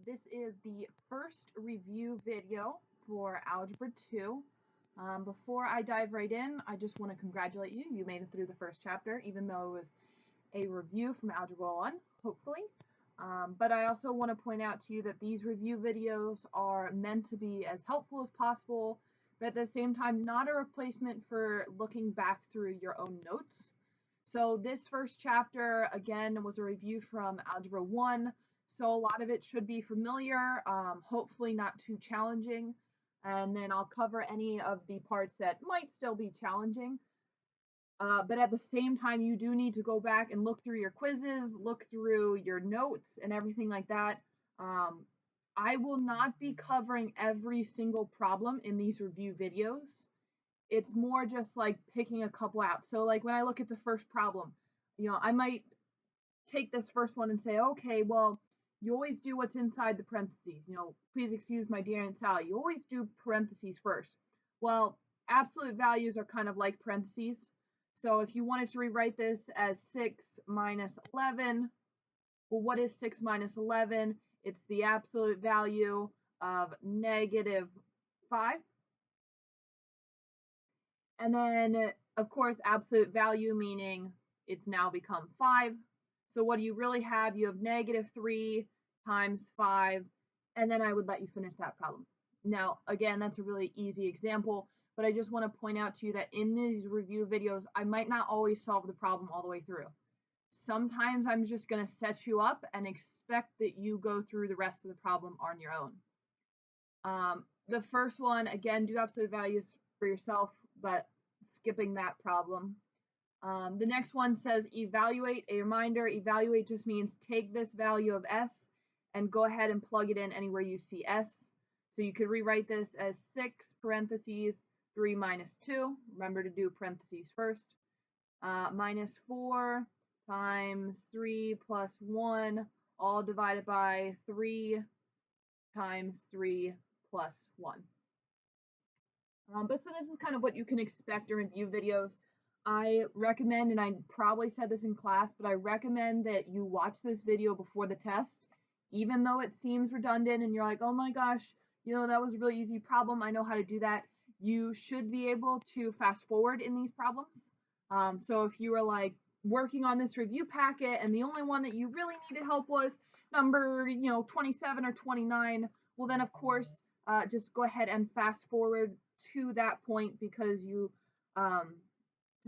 This is the first review video for Algebra 2. Before I dive right in, I just want to congratulate you. You made it through the first chapter, even though it was a review from Algebra 1, hopefully. But I also want to point out to you that these review videos are meant to be as helpful as possible, but at the same time, not a replacement for looking back through your own notes. So this first chapter, again, was a review from Algebra 1. So a lot of it should be familiar, hopefully not too challenging. And then I'll cover any of the parts that might still be challenging. But at the same time, you do need to go back and look through your quizzes, look through your notes and everything like that. I will not be covering every single problem in these review videos. It's more just like picking a couple out. So like when I look at the first problem, I might take this first one and say, okay, well, you always do what's inside the parentheses. Please excuse my dear Aunt Sally. You always do parentheses first. Well, absolute values are kind of like parentheses. So if you wanted to rewrite this as 6 minus 11, well, what is 6 minus 11? It's the absolute value of negative 5. And then, of course, absolute value, meaning it's now become 5. So what do you really have? You have negative 3 times 5, and then I would let you finish that problem. Now, again, that's a really easy example, but I just want to point out to you that in these review videos, I might not always solve the problem all the way through. Sometimes I'm just going to set you up and expect that you go through the rest of the problem on your own. The first one, again, do absolute values for yourself, but skipping that problem. The next one says evaluate. A reminder, evaluate just means take this value of s and go ahead and plug it in anywhere you see s. So you could rewrite this as 6 parentheses 3 minus 2. Remember to do parentheses first. Minus 4 times 3 plus 1, all divided by 3 times 3 plus 1. But so this is kind of what you can expect in review videos. I recommend, and I probably said this in class, but I recommend that you watch this video before the test, even though it seems redundant and you're like, oh my gosh, that was a really easy problem. I know how to do that. You should be able to fast forward in these problems. So if you were like working on this review packet and the only one that you really needed help was number, 27 or 29, well then of course, just go ahead and fast forward to that point because you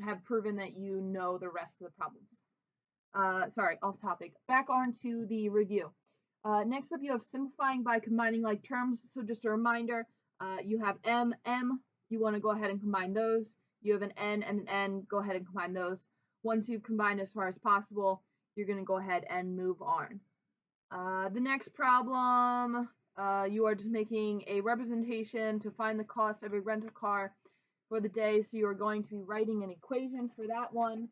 have proven that you know the rest of the problems. Sorry, off topic. Back onto the review. Next up, you have simplifying by combining like terms. So just a reminder, you have M, you want to go ahead and combine those. You have an N and an N, go ahead and combine those. Once you've combined as far as possible, you're going to go ahead and move on. The next problem, you are just making a representation to find the cost of a rental car for the day. So you're going to be writing an equation for that one.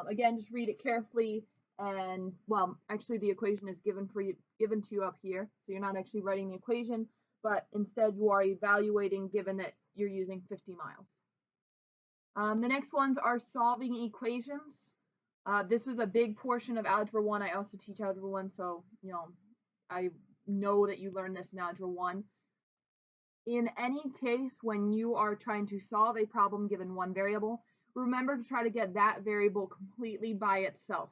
Again, just read it carefully. And well, actually the equation is given to you up here. So you're not actually writing the equation, but instead you are evaluating given that you're using 50 miles. The next ones are solving equations. This was a big portion of Algebra 1. I also teach Algebra 1, so I know that you learned this in Algebra 1. In any case, when you are trying to solve a problem given one variable, remember to try to get that variable completely by itself.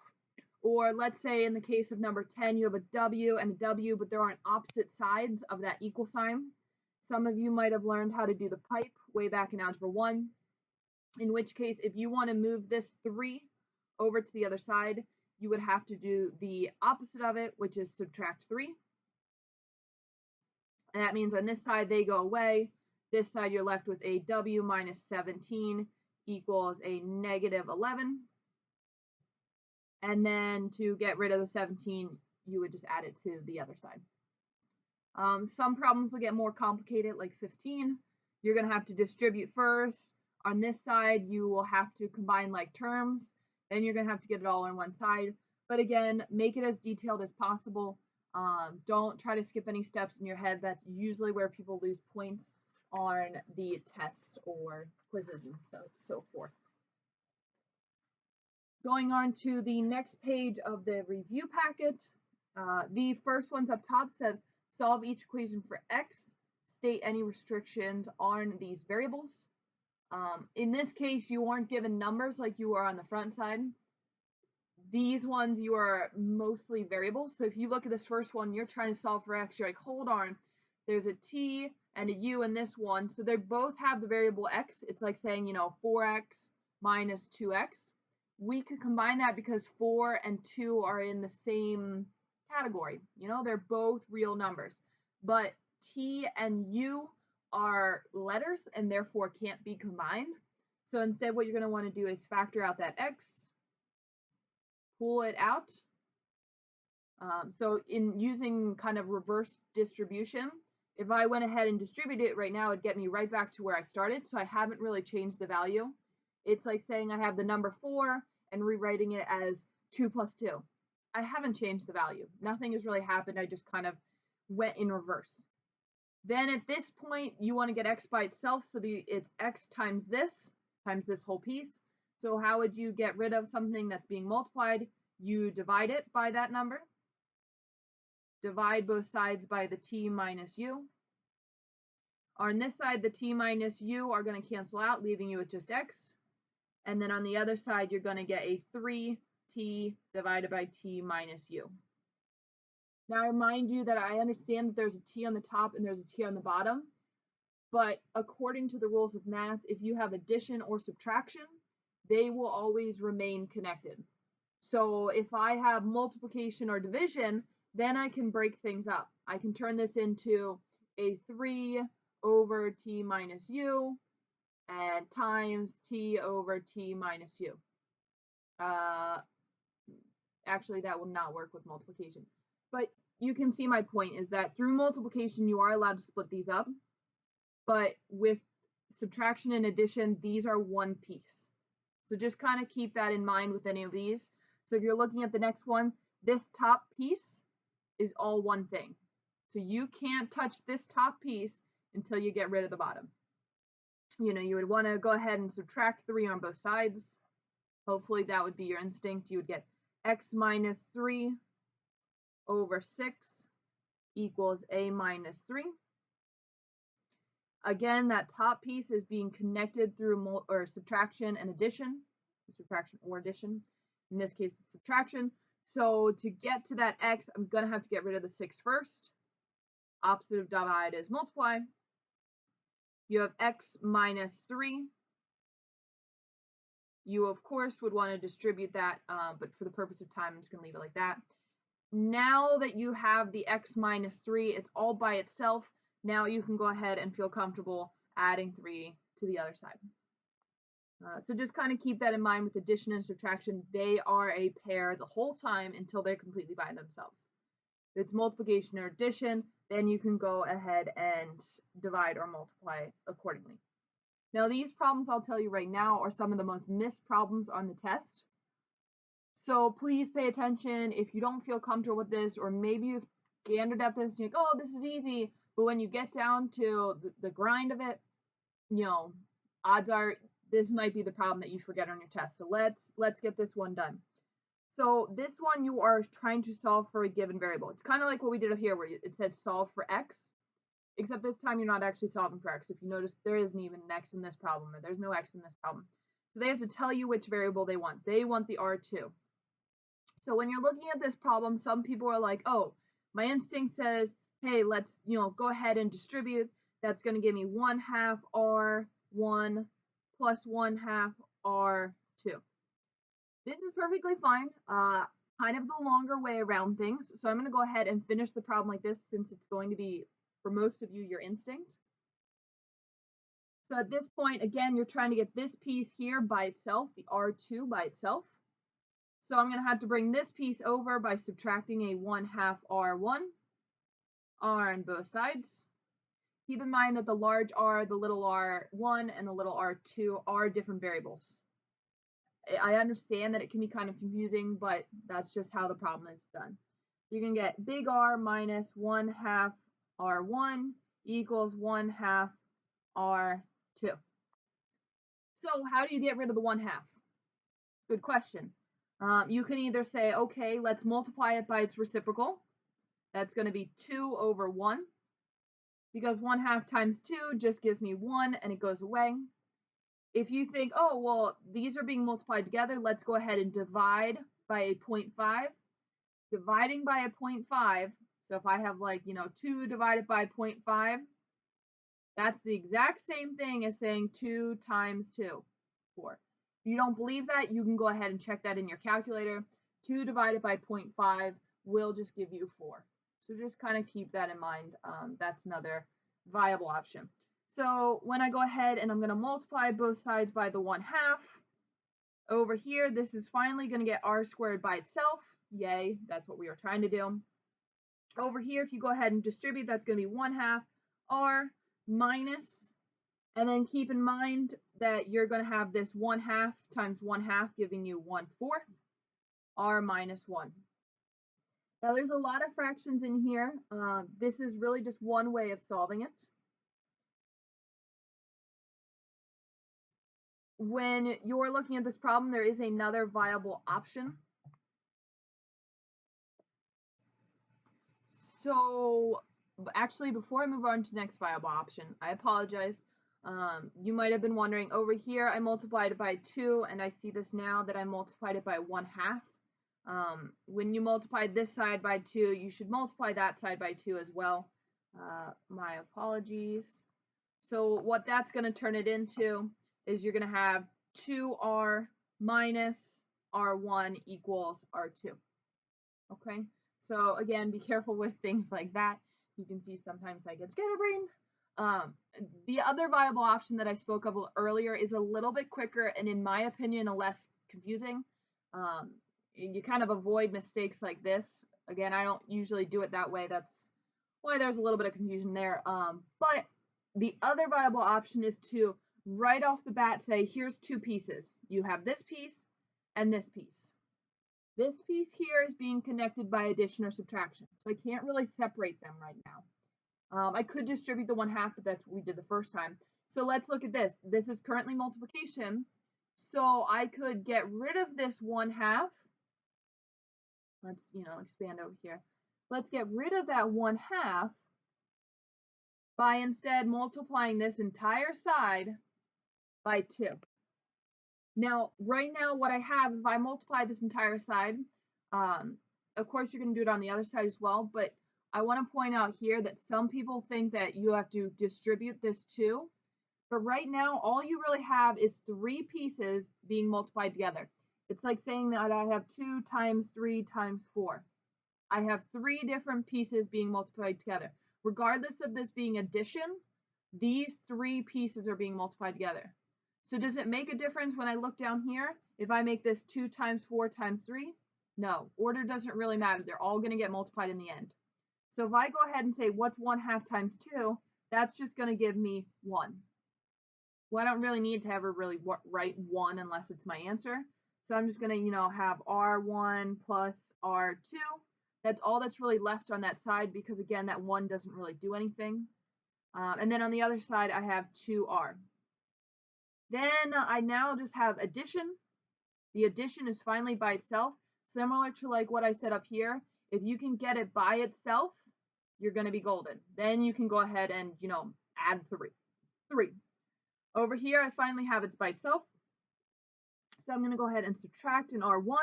Or let's say in the case of number 10, you have a W and a W, but there aren't opposite sides of that equal sign. Some of you might have learned how to do the pipe way back in Algebra 1, in which case if you want to move this 3 over to the other side, you would have to do the opposite of it, which is subtract 3. And that means on this side, they go away. This side, you're left with a W minus 17 equals a negative 11. And then to get rid of the 17, you would just add it to the other side. Some problems will get more complicated, like 15. You're going to have to distribute first. On this side, you will have to combine like terms. Then you're going to have to get it all on one side. But again, make it as detailed as possible. Don't try to skip any steps in your head. That's usually where people lose points on the tests or quizzes and so forth. Going on to the next page of the review packet, the first one's up top says solve each equation for x, state any restrictions on these variables. In this case, you aren't given numbers like you are on the front side. These ones, you are mostly variables. So if you look at this first one, you're trying to solve for x, you're like, hold on, there's a t and a u in this one. So they both have the variable x. It's like saying, 4x minus 2x. We could combine that because 4 and 2 are in the same category. They're both real numbers. But t and u are letters and therefore can't be combined. So instead what you're going to want to do is factor out that x, pull it out. So in using kind of reverse distribution, if I went ahead and distributed it right now, it'd get me right back to where I started. So I haven't really changed the value. It's like saying I have the number 4 and rewriting it as 2 plus 2. I haven't changed the value. Nothing has really happened. I just kind of went in reverse. Then at this point, you want to get x by itself. So it's x times this whole piece. So how would you get rid of something that's being multiplied? You divide it by that number. Divide both sides by the t minus u. On this side, the t minus u are going to cancel out, leaving you with just x. And then on the other side, you're going to get a 3t divided by t minus u. Now, I remind you that I understand that there's a t on the top and there's a t on the bottom. But according to the rules of math, if you have addition or subtraction, they will always remain connected. So if I have multiplication or division, then I can break things up. I can turn this into a 3 over t minus u and times t over t minus u. Actually, that will not work with multiplication. But you can see my point is that through multiplication, you are allowed to split these up. But with subtraction and addition, these are one piece. So just kind of keep that in mind with any of these. So if you're looking at the next one, this top piece is all one thing. So you can't touch this top piece until you get rid of the bottom. You would want to go ahead and subtract 3 on both sides. Hopefully that would be your instinct. You would get x minus 3 over 6 equals a minus 3. Again, that top piece is being connected through subtraction and addition. Subtraction or addition. In this case, it's subtraction. So to get to that x, I'm going to have to get rid of the 6 first. Opposite of divide is multiply. You have x minus 3. You, of course, would want to distribute that, but for the purpose of time, I'm just going to leave it like that. Now that you have the x minus 3, it's all by itself. Now you can go ahead and feel comfortable adding 3 to the other side. So just kind of keep that in mind with addition and subtraction. They are a pair the whole time until they're completely by themselves. If it's multiplication or addition, then you can go ahead and divide or multiply accordingly. Now these problems I'll tell you right now are some of the most missed problems on the test. So please pay attention if you don't feel comfortable with this, or maybe you've gandered at this and you're like, oh, this is easy. But when you get down to the grind of it, odds are this might be the problem that you forget on your test. So let's get this one done. So this one, you are trying to solve for a given variable. It's kind of like what we did up here where it said solve for x, except this time you're not actually solving for x. If you notice, there isn't even an x in this problem, or there's no x in this problem. So they have to tell you which variable they want. They want the R2. So when you're looking at this problem, some people are like, oh, my instinct says, hey, let's go ahead and distribute. That's going to give me 1/2 R1 plus 1/2 R2. This is perfectly fine. Kind of the longer way around things. So I'm going to go ahead and finish the problem like this, since it's going to be, for most of you, your instinct. So at this point, again, you're trying to get this piece here by itself, the R2 by itself. So I'm going to have to bring this piece over by subtracting a 1/2 R1, R on both sides. Keep in mind that the large R, the little R1, and the little R2 are different variables. I understand that it can be kind of confusing, but that's just how the problem is done. You can get big R minus 1/2 R1 equals 1/2 R2. So how do you get rid of the 1/2? Good question. You can either say, okay, let's multiply it by its reciprocal. That's going to be 2 over 1, because 1/2 times 2 just gives me 1 and it goes away. If you think, oh, well, these are being multiplied together, let's go ahead and divide by a 0.5. Dividing by a 0.5, so if I have 2 divided by 0.5, that's the exact same thing as saying 2 times 2, 4. If you don't believe that, you can go ahead and check that in your calculator. 2 divided by 0.5 will just give you 4. So just kind of keep that in mind. That's another viable option. So when I go ahead and I'm going to multiply both sides by the 1/2, over here, this is finally going to get r squared by itself. Yay, that's what we were trying to do. Over here, if you go ahead and distribute, that's going to be 1/2 r minus, and then keep in mind that you're going to have this 1/2 times 1/2 giving you 1/4 r minus 1. Now there's a lot of fractions in here. This is really just one way of solving it. When you're looking at this problem, there is another viable option. So actually, before I move on to the next viable option, I apologize. You might have been wondering, over here I multiplied it by 2, and I see this now that I multiplied it by 1/2. When you multiply this side by 2, you should multiply that side by 2 as well. My apologies. So what that's going to turn it into is you're going to have 2r minus r1 equals r2. Okay, so again, be careful with things like that. You can see sometimes I get scatterbrained. The other viable option that I spoke of earlier is a little bit quicker and, in my opinion, a less confusing. You kind of avoid mistakes like this. Again, I don't usually do it that way. That's why there's a little bit of confusion there. But the other viable option is to right off the bat say, here's two pieces. You have this piece and this piece. This piece here is being connected by addition or subtraction, so I can't really separate them right now. I could distribute the 1/2, but that's what we did the first time. So let's look at this. This is currently multiplication, so I could get rid of this 1/2. Let's, expand over here. Let's get rid of that 1/2 by instead multiplying this entire side by 2. Now, right now, what I have, if I multiply this entire side, of course, you're going to do it on the other side as well, but I want to point out here that some people think that you have to distribute this too. But right now, all you really have is 3 pieces being multiplied together. It's like saying that I have 2 times 3 times 4. I have 3 different pieces being multiplied together. Regardless of this being addition, these 3 pieces are being multiplied together. So does it make a difference when I look down here if I make this 2 times 4 times 3? No, order doesn't really matter. They're all going to get multiplied in the end. So if I go ahead and say what's 1/2 times 2, that's just going to give me 1. Well, I don't really need to ever really write 1 unless it's my answer. So I'm just going to, have R1 plus R2. That's all that's really left on that side because, again, that 1 doesn't really do anything. And then on the other side, I have 2R. Then I now just have addition. The addition is finally by itself, similar to like what I said up here. If you can get it by itself, you're going to be golden. Then you can go ahead and, add 3. Over here, I finally have it by itself. So I'm going to go ahead and subtract an R1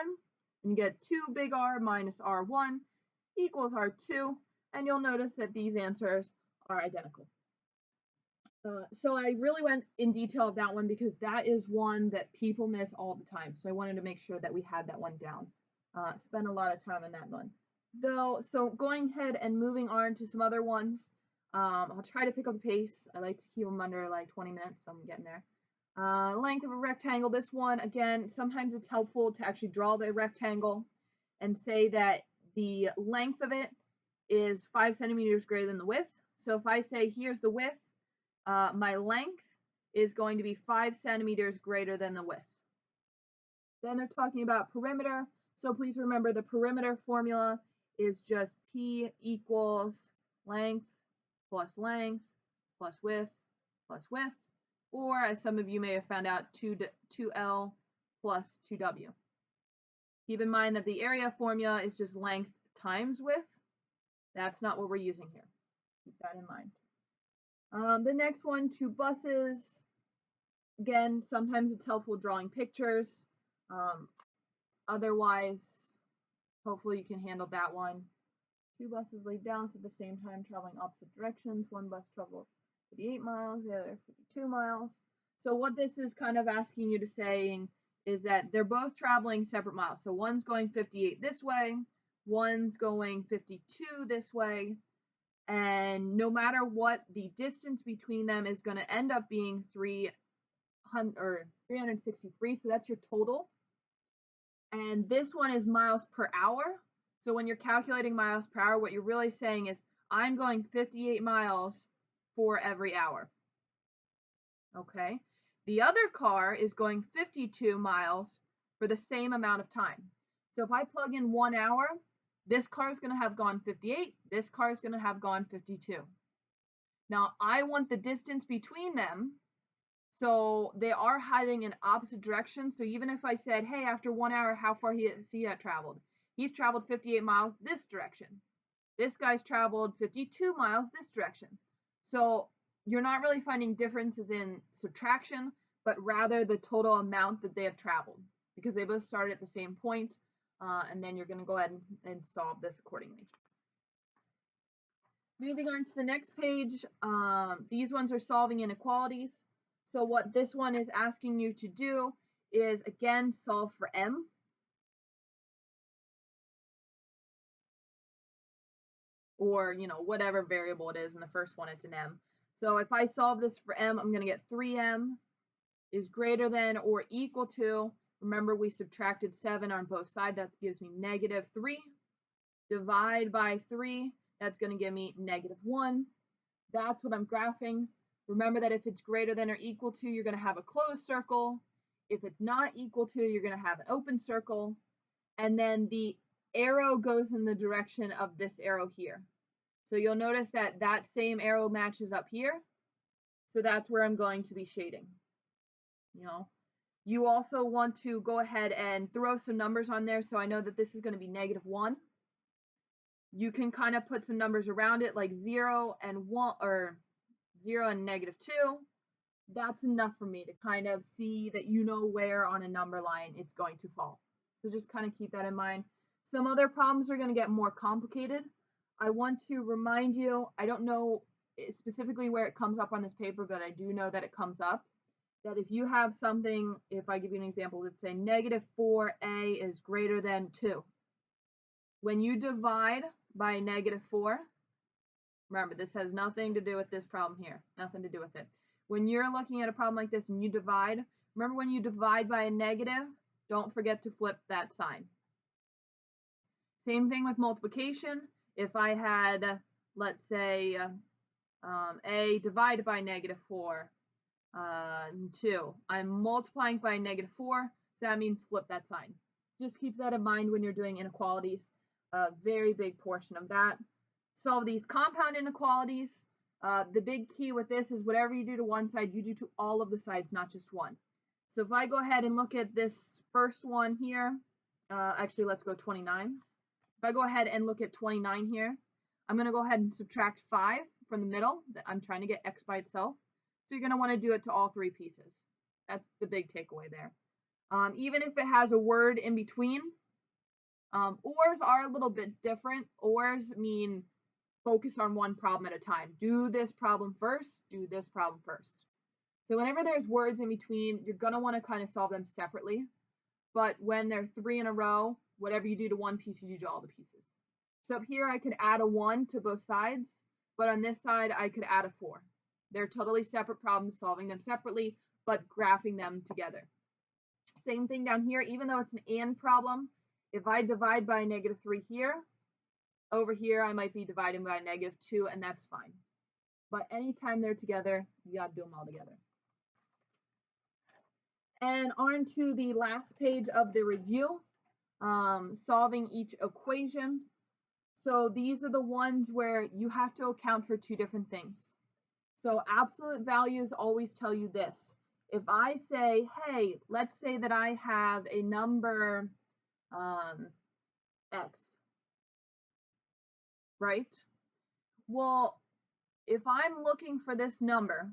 and get 2 big R minus R1 equals R2. And you'll notice that these answers are identical. So I really went in detail of that one because that is one that people miss all the time. So I wanted to make sure that we had that one down. Spent a lot of time on that one. So going ahead and moving on to some other ones. I'll try to pick up the pace. I like to keep them under like 20 minutes, so I'm getting there. Length of a rectangle. This one, again, sometimes it's helpful to actually draw the rectangle and say that the length of it is 5 centimeters greater than the width. So if I say here's the width, my length is going to be 5 centimeters greater than the width. Then they're talking about perimeter. So please remember the perimeter formula is just P equals length plus width plus width, or as some of you may have found out, 2L plus 2W. Keep in mind that the area formula is just length times width. That's not what we're using here. Keep that in mind. The next one, 2 buses. Again, sometimes it's helpful drawing pictures. Otherwise, hopefully you can handle that one. 2 buses laid down at the same time traveling opposite directions. One bus travels 58 miles, the other 52 miles. So what this is kind of asking you to saying is that they're both traveling separate miles. So one's going 58 this way, one's going 52 this way, and no matter what, the distance between them is going to end up being 363, so that's your total. And this one is miles per hour. So when you're calculating miles per hour, what you're really saying is, I'm going 58 miles for every hour. Okay. The other car is going 52 miles for the same amount of time. So if I plug in 1 hour, this car is going to have gone 58. This car is going to have gone 52. Now, I want the distance between them. So they are heading in opposite directions. So even if I said, hey, after 1 hour, how far has he traveled? He's traveled 58 miles this direction. This guy's traveled 52 miles this direction. So you're not really finding differences in subtraction, but rather the total amount that they have traveled, because they both started at the same point. And then you're going to go ahead and solve this accordingly. Moving on to the next page, these ones are solving inequalities. So what this one is asking you to do is, again, solve for m. Or, whatever variable it is. In the first one, it's an m. So if I solve this for m, I'm going to get 3m is greater than or equal to, remember we subtracted 7 on both sides, that gives me -3. Divide by 3, that's going to give me -1. That's what I'm graphing. Remember that if it's greater than or equal to, you're going to have a closed circle. If it's not equal to, you're going to have an open circle. And then the arrow goes in the direction of this arrow here. So you'll notice that that same arrow matches up here. So that's where I'm going to be shading. You also want to go ahead and throw some numbers on there. So I know that this is going to be -1. You can kind of put some numbers around it, like 0 and 1, or 0 and -2. That's enough for me to kind of see that where on a number line it's going to fall. So just kind of keep that in mind. Some other problems are going to get more complicated. I want to remind you, I don't know specifically where it comes up on this paper, but I do know that it comes up, that if you have something, if I give you an example, let's say -4a is greater than 2. When you divide by -4, remember, this has nothing to do with this problem here, nothing to do with it. When you're looking at a problem like this and you divide, remember when you divide by a negative, don't forget to flip that sign. Same thing with multiplication. If I had, let's say, a divided by -4, 2, I'm multiplying by -4, so that means flip that sign. Just keep that in mind when you're doing inequalities. A very big portion of that. Solve these compound inequalities. The big key with this is whatever you do to one side, you do to all of the sides, not just one. So if I go ahead and look at this first one here, actually let's go 29. If I go ahead and look at 29 here, I'm going to go ahead and subtract 5 from the middle. I'm trying to get x by itself. So you're going to want to do it to all 3 pieces. That's the big takeaway there. Even if it has a word in between, ors are a little bit different. Ors mean focus on one problem at a time. Do this problem first, do this problem first. So whenever there's words in between, you're going to want to kind of solve them separately. But when they're 3 in a row, whatever you do to one piece, you do to all the pieces. So up here, I could add a 1 to both sides, but on this side, I could add a 4. They're totally separate problems, solving them separately, but graphing them together. Same thing down here, even though it's an and problem, if I divide by -3 here, over here, I might be dividing by -2, and that's fine. But anytime they're together, you got to do them all together. And on to the last page of the review, solving each equation. So these are the ones where you have to account for 2 different things. So absolute values always tell you this. If I say, hey, let's say that I have a number x, right? Well, if I'm looking for this number,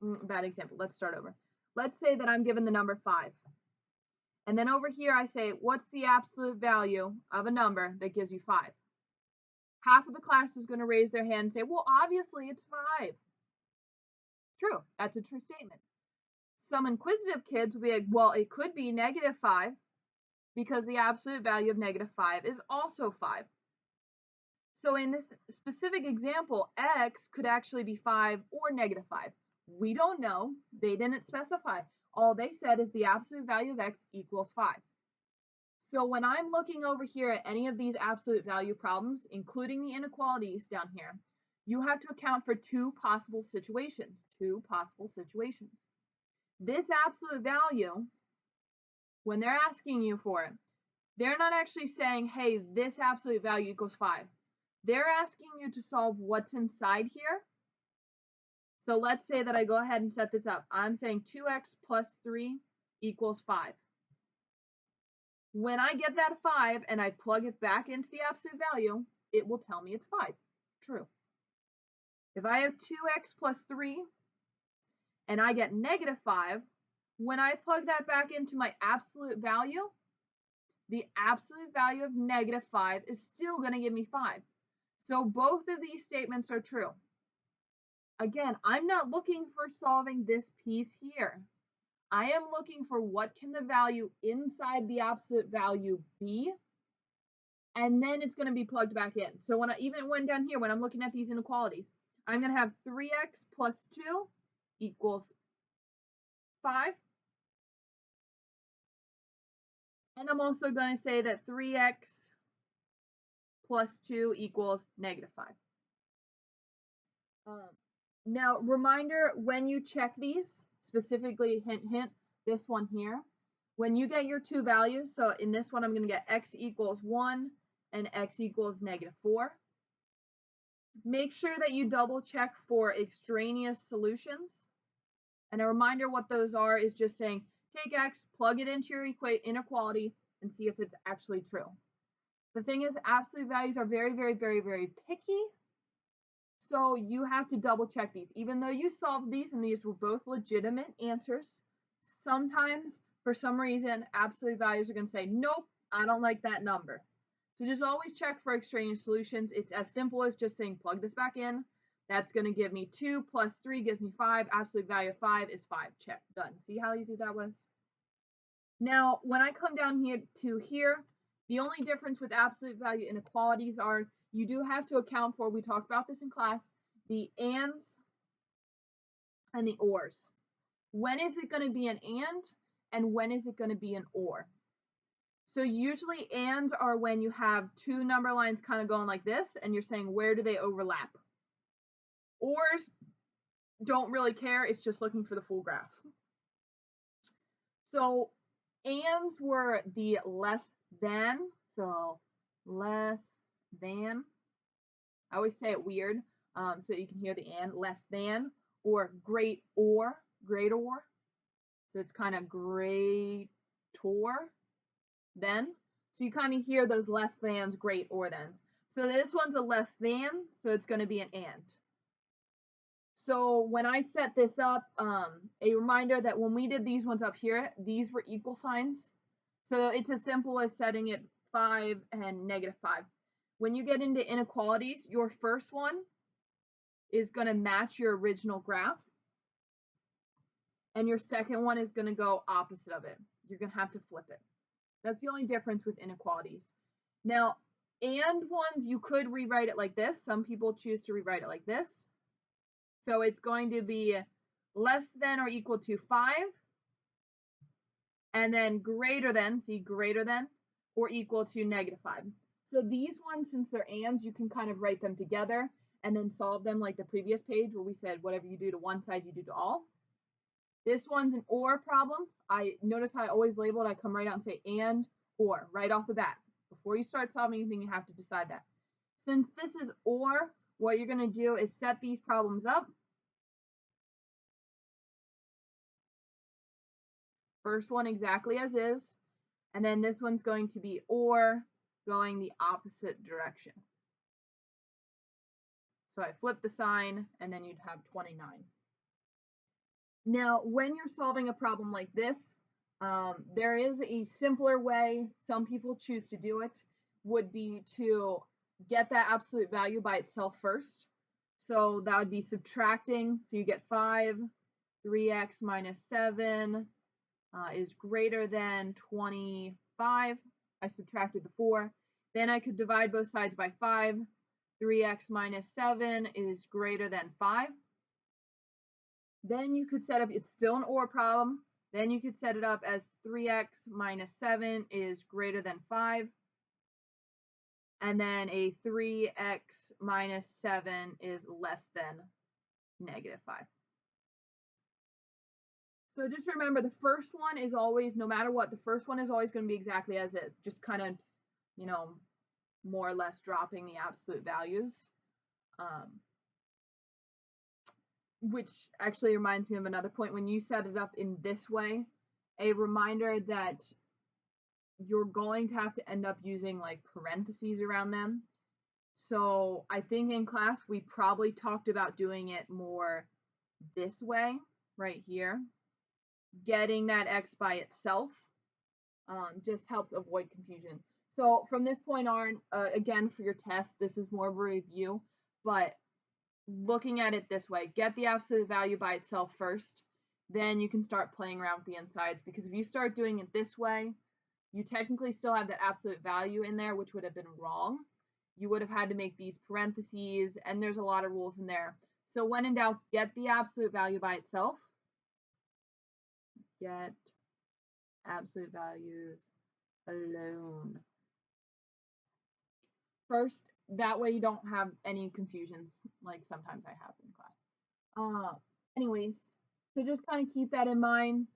bad example, let's start over. Let's say that I'm given the number 5. And then over here I say, what's the absolute value of a number that gives you 5? Half of the class is going to raise their hand and say, well, obviously it's 5. True, that's a true statement. Some inquisitive kids will be like, well, it could be -5 because the absolute value of -5 is also 5. So in this specific example, x could actually be 5 or -5. We don't know. They didn't specify. All they said is the absolute value of x equals 5. So when I'm looking over here at any of these absolute value problems, including the inequalities down here, you have to account for two possible situations. This absolute value, when they're asking you for it, they're not actually saying, hey, this absolute value equals 5. They're asking you to solve what's inside here. So let's say that I go ahead and set this up. I'm saying 2x plus 3 equals 5. When I get that 5 and I plug it back into the absolute value, it will tell me it's 5. True. If I have 2x plus 3 and I get -5, when I plug that back into my absolute value, the absolute value of -5 is still going to give me 5. So both of these statements are true. Again, I'm not looking for solving this piece here. I am looking for what can the value inside the absolute value be, and then it's going to be plugged back in. So when I even went down here, when I'm looking at these inequalities, I'm going to have 3x plus 2 equals 5. And I'm also going to say that 3x plus 2 equals -5. Now, reminder, when you check these, specifically, hint, hint, this one here, when you get your two values, so in this one, I'm going to get x equals 1 and x equals -4. Make sure that you double check for extraneous solutions. And a reminder what those are is just saying, take x, plug it into your inequality, and see if it's actually true. The thing is, absolute values are very, very, very, very picky. So you have to double check these. Even though you solved these and these were both legitimate answers, sometimes, for some reason, absolute values are going to say, nope, I don't like that number. So just always check for extraneous solutions. It's as simple as just saying, plug this back in. That's going to give me 2 plus 3 gives me 5. Absolute value of 5 is 5. Check. Done. See how easy that was? Now, when I come down here to here, the only difference with absolute value inequalities are you do have to account for, we talked about this in class, the ands and the ors. When is it going to be an and when is it going to be an or? So usually ands are when you have two number lines kind of going like this and you're saying, where do they overlap? Ors don't really care. It's just looking for the full graph. So ands were the less than, so less than. I always say it weird so you can hear the and, less than, or great or. So it's kind of greater than. So you kind of hear those less thans, great or thens. So this one's a less than, so it's going to be an and. So when I set this up, a reminder that when we did these ones up here, these were equal signs. So it's as simple as setting it 5 and -5. When you get into inequalities, your first one is going to match your original graph. And your second one is going to go opposite of it. You're going to have to flip it. That's the only difference with inequalities. Now, and ones, you could rewrite it like this. Some people choose to rewrite it like this. So it's going to be less than or equal to 5, and then greater than, see, greater than, or equal to -5. So these ones, since they're ands, you can kind of write them together and then solve them like the previous page where we said whatever you do to one side, you do to all. This one's an or problem. I notice how I always label it. I come right out and say and or right off the bat. Before you start solving anything, you have to decide that. Since this is or, what you're going to do is set these problems up. First one exactly as is, and then this one's going to be or going the opposite direction. So I flip the sign, and then you'd have 29. Now, when you're solving a problem like this, there is a simpler way. Some people choose to do it, would be to get that absolute value by itself first. So that would be subtracting. So you get 5, 3x minus 7 is greater than 25. I subtracted the 4. Then I could divide both sides by 5. 3x minus 7 is greater than 5. Then you could set up, it's still an OR problem. Then you could set it up as 3x minus 7 is greater than 5. And then a 3x minus 7 is less than negative 5. So just remember, the first one is always, no matter what, the first one is always going to be exactly as is. Just kind of, you know, more or less dropping the absolute values. Which actually reminds me of another point. When you set it up in this way, a reminder that you're going to have to end up using like parentheses around them. So I think in class we probably talked about doing it more this way, right here. Getting that x by itself just helps avoid confusion. So from this point on, again, for your test, this is more of a review, but looking at it this way, get the absolute value by itself first, then you can start playing around with the insides, because if you start doing it this way, you technically still have that absolute value in there, which would have been wrong. You would have had to make these parentheses, and there's a lot of rules in there. So when in doubt, get the absolute value by itself. Get absolute values alone first. That way you don't have any confusions like sometimes I have in class. Anyways, so just kind of keep that in mind.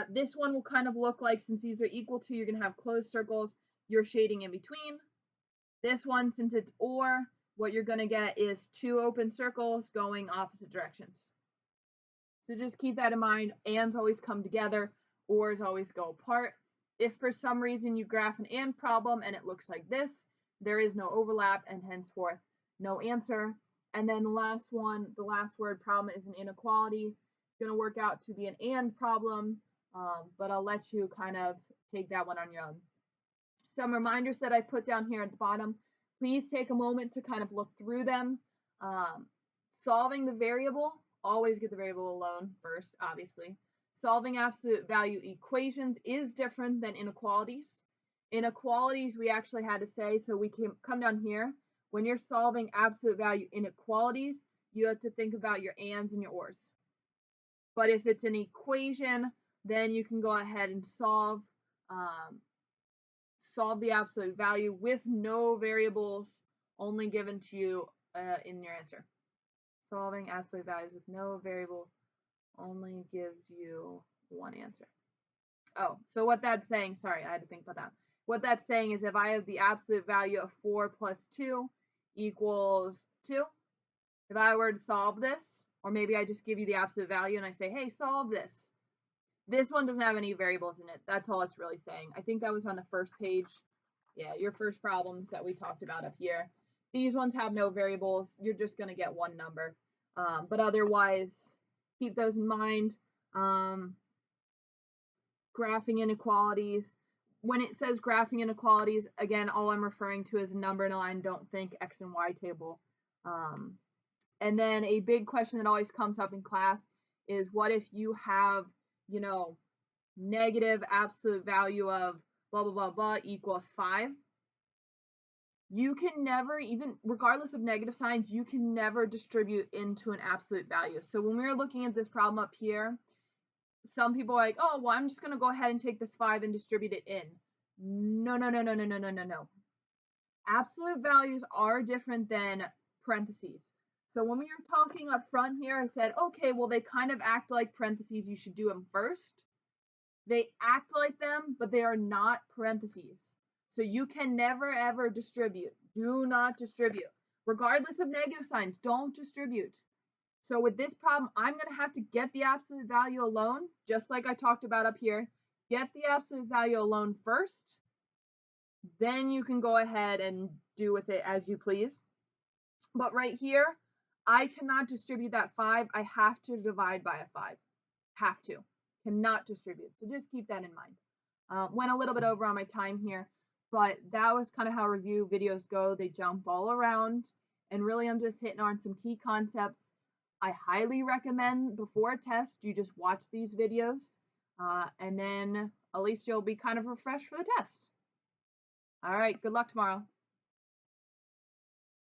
This one will kind of look like, since these are equal to, you're going to have closed circles, you're shading in between. This one, since it's OR, what you're going to get is 2 open circles going opposite directions. So just keep that in mind. Ands always come together, ORs always go apart. If for some reason you graph an and problem and it looks like this, there is no overlap and henceforth no answer. And then the last one, the last word problem, is an inequality. It's going to work out to be an and problem, but I'll let you kind of take that one on your own. Some reminders that I put down here at the bottom. Please take a moment to kind of look through them. Solving the variable, always get the variable alone first, obviously. Solving absolute value equations is different than inequalities. Inequalities, we actually had to say, so we can come down here. When you're solving absolute value inequalities, you have to think about your ands and your ors. But if it's an equation, then you can go ahead and solve the absolute value with no variables only given to you in your answer. Solving absolute values with no variables only gives you one answer. Oh, so what that's saying, sorry, I had to think about that. What that's saying is if I have the absolute value of 4 plus 2 equals 2, if I were to solve this, or maybe I just give you the absolute value and I say, hey, solve this. This one doesn't have any variables in it. That's all it's really saying. I think that was on the first page. Yeah, your first problems that we talked about up here. These ones have no variables. You're just going to get one number. But otherwise, keep those in mind. Graphing inequalities. When it says graphing inequalities, again, all I'm referring to is a number in a line. Don't think X and Y table. And then a big question that always comes up in class is, what if you have, you know, negative absolute value of blah, blah, blah, blah equals 5? You can never, even regardless of negative signs, you can never distribute into an absolute value. So when we were looking at this problem up here, some people are like, oh, well, I'm just going to go ahead and take this 5 and distribute it in. No, no, no, no, no, no, no, no, no. Absolute values are different than parentheses. So when we were talking up front here, I said, okay, well, they kind of act like parentheses. You should do them first. They act like them, but they are not parentheses. So you can never, ever distribute. Do not distribute. Regardless of negative signs, don't distribute. So with this problem, I'm going to have to get the absolute value alone, just like I talked about up here. Get the absolute value alone first. Then you can go ahead and do with it as you please. But right here, I cannot distribute that 5. I have to divide by a 5. Have to. Cannot distribute. So just keep that in mind. Went a little bit over on my time here, but that was kind of how review videos go. They jump all around, and really I'm just hitting on some key concepts. I highly recommend before a test, you just watch these videos, and then at least you'll be kind of refreshed for the test. All right, good luck tomorrow.